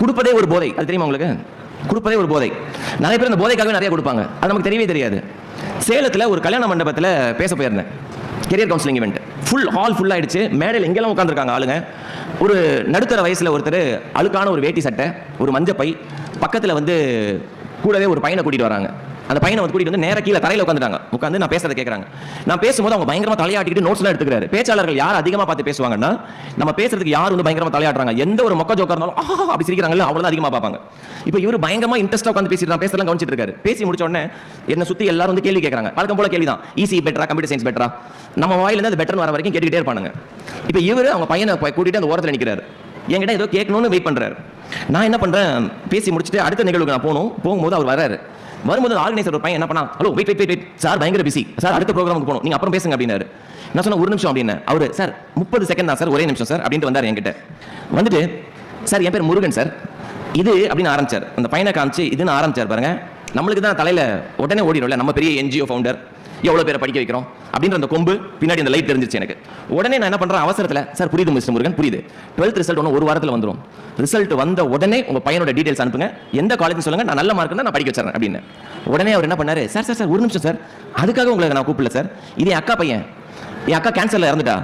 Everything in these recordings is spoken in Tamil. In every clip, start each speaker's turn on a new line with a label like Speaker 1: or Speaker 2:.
Speaker 1: கொடுப்பதே ஒரு போதை, அது தெரியுமா உங்களுக்கு? கொடுப்பதே ஒரு போதை. நிறைய பேர் இந்த போதைக்காகவே நிறைய கொடுப்பாங்க, அது நமக்கு தெரியவே தெரியாது. சேலத்தில் ஒரு கல்யாண மண்டபத்தில் பேச போயிருந்தேன், career counselling event. Full hall full ஆயிடுச்சு. மேடையில் எங்கெல்லாம் உட்காந்துருக்காங்க ஆளுங்க. ஒரு நடுத்தர வயசில் ஒருத்தர் அழுக்கான ஒரு வேட்டி சட்டை, ஒரு மஞ்சப்பை, பக்கத்தில் வந்து கூடவே ஒரு பையனை கூட்டிகிட்டு வராங்க. அந்த பையனை வந்து கூட்டிட்டு வந்து நேராக கீழே தரையில் உட்காந்துட்டாங்க. உட்காந்து நான் பேசுறதை கேட்குறாங்க. நான் பேசும்போது அவங்க பயங்கரமாக தலையாட்டிட்டு நோட்ஸ்லாம் எடுத்துக்கிறாரு. பேச்சாளர்கள் யார் அதிகமாக பார்த்து பேசுவாங்கன்னா, நம்ம பேசுறதுக்கு யார் வந்து பயங்கரமாக தலையாட்டுறாங்க, எந்த ஒரு மொக்க ஜோக்கா இருந்தாலும் அப்படி சிரிக்கிறாங்கல்ல, அவ்வளோதான் அதிகமாக பார்ப்பாங்க. இப்போ இவர் பயங்கரமாக இன்ட்ரெஸ்ட்டாக உட்காந்து பேசிட்டு நான் பேசுறதெல்லாம் கவனிச்சிட்டு இருக்காரு. பேசி முடிச்ச உடனே என்ன சுற்றி எல்லாரும் வந்து கேள்வி கேட்குறாங்க. வழக்கம் போல கேள்வி தான். ஈஸி பெட்டரா, கம்ப்யூட்டர் சயின்ஸ் பெட்டரா, நம்ம வாயிலேருந்து அது பெட்டர்னு வர வரைக்கும் கேட்டுக்கிட்டே இருப்பானுங்க. இப்போ இவர் அவங்க பையனை கூட்டிட்டு அந்த ஓரத்தில் நிற்கிறாரு. என்கிட்ட ஏதோ கேட்கணும்னு வெயிட் பண்ணுறாரு. நான் என்ன பண்ணுறேன், பேசி முடிச்சுட்டு அடுத்த நிகழ்வுக்கு நான் போகும்போது அவர் வராரு. வரும்போது ஆர்கனைசர் ஒரு பையன் என்ன பண்ணா, ஹலோ வெயிட் சார், பயங்கர பிஸி சார், அடுத்த ப்ரோக்ராமுக்கு போகணும், நீங்கள் அப்புறம் பேசுங்க அப்படின்னாரு. நான் சொன்ன ஒரு நிமிஷம் அப்படின்னு. அவர் சார் 30 செகண்ட் தான் சார், ஒரே நிமிஷம் சார் அப்படின்ட்டு வந்தார் என்கிட்ட. வந்துட்டு சார் என் பேர் முருகன் சார், இது அப்படின்னு ஆரம்பிச்சார். அந்த பையனை காமிச்சு இதுன்னு ஆரம்பிச்சார் பாருங்க. நம்மளுக்கு தான் தலையில் உடனே ஓடிடும்ல, நம்ம பெரிய என்ஜிஓ ஃபவுண்டர், எவ்வளோ பேரை படிக்க வைக்கிறோம் அப்படின்ற அந்த கொம்பு பின்னாடி அந்த லைட் தெரிஞ்சிச்சு எனக்கு. உடனே நான் என்ன பண்ணுறேன், அவசரத்தில் சார் புரியுது மிஸ்டர் முருகன் புரியுது, 12th ரிசல்ட் ஒன்று ஒரு வாரத்தில் வந்துடும், ரிசல்ட் வந்த உடனே உங்கள் பையனோட டீடைல்ஸ் அனுப்புங்க, எந்த காலேஜ் சொல்லுங்க, நான் நல்ல மார்க் நான் படிக்க வச்சிடறேன் அப்படின்னு. உடனே அவர் என்ன பண்ணாரு, சார் சார் சார் ஒரு நிமிஷம் சார், அதுக்காக உங்களுக்கு நான் கூப்பிடல சார், இது என் அக்கா பையன், என் அக்கா கேன்சரில் இறந்துட்டா,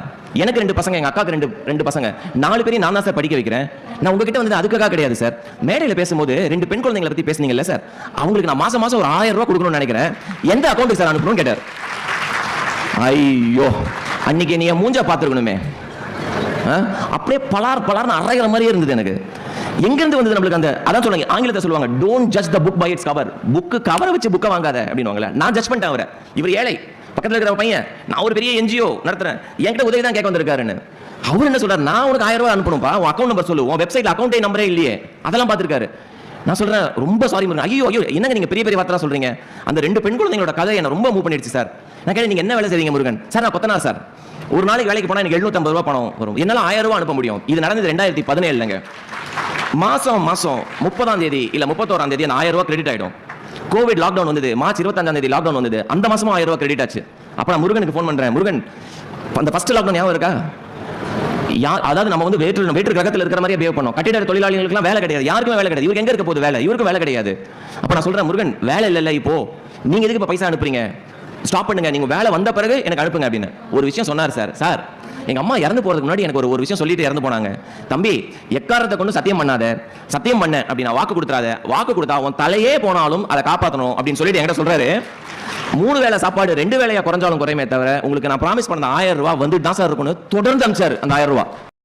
Speaker 1: எனக்கு 2 பசங்க, எங்கள் அக்காவுக்கு ரெண்டு பசங்க, 4 பேரையும் நான் தான் சார் படிக்க வைக்கிறேன், நான் உங்ககிட்ட வந்து அதுக்காக கிடையாது சார். மேடையில் பேசும்போது 2 பெண் குழந்தைங்களை பற்றி பேசுனீங்கல்ல சார், அவங்களுக்கு நான் மாசம் ஒரு 1000 ரூபா கொடுக்கணும்னு நினைக்கிறேன், எந்த அக்கௌண்ட்டுக்கு சார் அனுப்பணும்னு கேட்டார். ஐயோ, அன்னைக்கு நீ மூஞ்சா பார்த்துருக்கணுமே, அப்படியே பலார்னு அரைகிற மாதிரியே இருந்தது எனக்கு. எங்கிருந்து வந்தது நம்மளுக்கு அந்த, அதான் சொல்லுவாங்க ஆங்கிலத்தை சொல்லுவாங்க, don't judge the book by its cover, book கவரை வச்சு புக்கை வாங்காத அப்படின்னுவாங்களே. நான் ஜட்ஜ் பண்ணிட்டேன் அவரை. இவர் ஏழை, பக்கத்தில் இருக்கிற பையன், நான் ஒரு பெரிய என்ஜிஓ நடத்துறேன், என்கிட்ட உதவி தான் கேட்க வந்திருக்காருன்னு. அவர் என்ன சொல்றாரு, நான் உனக்கு 1000 ரூபாய் அனுப்பணும்பா, உன் அக்கௌண்ட் நம்பர் சொல்லு, உன் வெப்சைட்ல அக்கௌண்ட் நம்பரே இல்லையே, அதெல்லாம் பார்த்துருக்காரு. நான் சொல்றேன் ரொம்ப சாரி முருகன். ஐயோ என்னங்க நீங்க பெரிய வார்த்தை சொல்றீங்க, அந்த 2 பெண் குழந்தைங்களோட கதை என்ன ரொம்ப மூவ் பண்ணிடுச்சு சார். நான் கேட்டேன் நீங்க என்ன வேலை செய்றீங்க முருகன்? சார் நான் கொத்தனார் சார், ஒரு நாளைக்கு வேலைக்கு போனா எனக்கு 750 ரூபாய் பணம் வரும், என்னால 1000 ரூபாய் அனுப்ப முடியும். இது நடந்தது 2017ங்க. மாசம் 30ஆம் தேதி இல்ல 31ஆம் தேதி 1000 ரூபாய் கிரெடிட் ஆயிடும். கோவிட் லாக்டவுன் வந்தது, மார்ச் 25ஆம் தேதி லாக்டவுன் வந்தது, அந்த மாசமும் 1000 ரூபாய் கிரெடிட் ஆச்சு. அப்ப நான் முருகனுக்கு ஃபோன் பண்றேன், முருகன் அந்த ஃபர்ஸ்ட் லாக்டவுன் ஞாபகம் இருக்கா? அதாவது நம்ம வந்து வேற்று கிரகத்தில் இருக்கிற மாதிரியே பிஹேவ் பண்ணோம். கட்டிட தொழிலாளிகளுக்குலாம் வேலை கிடையாது, யாருக்குமே வேலை கிடையாது, இவருக்கு எங்க இருக்க போகுது வேலை, இவருக்கு வேலை கிடையாது. அப்ப நான் சொல்றேன் முருகன் வேலை இல்ல, இப்போ நீங்க எதுக்கு இப்ப பைசா அனுப்புறீங்க, ஸ்டாப் பண்ணுங்க, நீங்க வேலை வந்த பிறகு எனக்கு அனுப்புங்க அப்படின்னு ஒரு விஷயம் சொன்னார் சார். சார் எங்க அம்மா இறந்து போறதுக்கு முன்னாடி எனக்கு ஒரு விஷயம் சொல்லிட்டு இறந்து போனாங்க. தம்பி எக்காரத்தை கொண்டு சத்தியம் பண்ணாத, சத்தியம் பண்ண அப்படின்னா வாக்கு கொடுத்துறாத, வாக்கு கொடுத்தா உன் தலையே போனாலும் அதை காப்பாற்றணும் அப்படின்னு சொல்லிட்டு என்கிட்ட சொல்றாரு. 3 வேளை சாப்பாடு 2 வேளையா குறைஞ்சாலும் குறையுமே தவிர உங்களுக்கு நான் ப்ராமிஸ் பண்ண 1000 ரூபாய் வந்துட்டு தான் சார் இருக்கணும். தொடர்ந்து அனுப்பிச்சாரு அந்த 1000 ரூபாய்.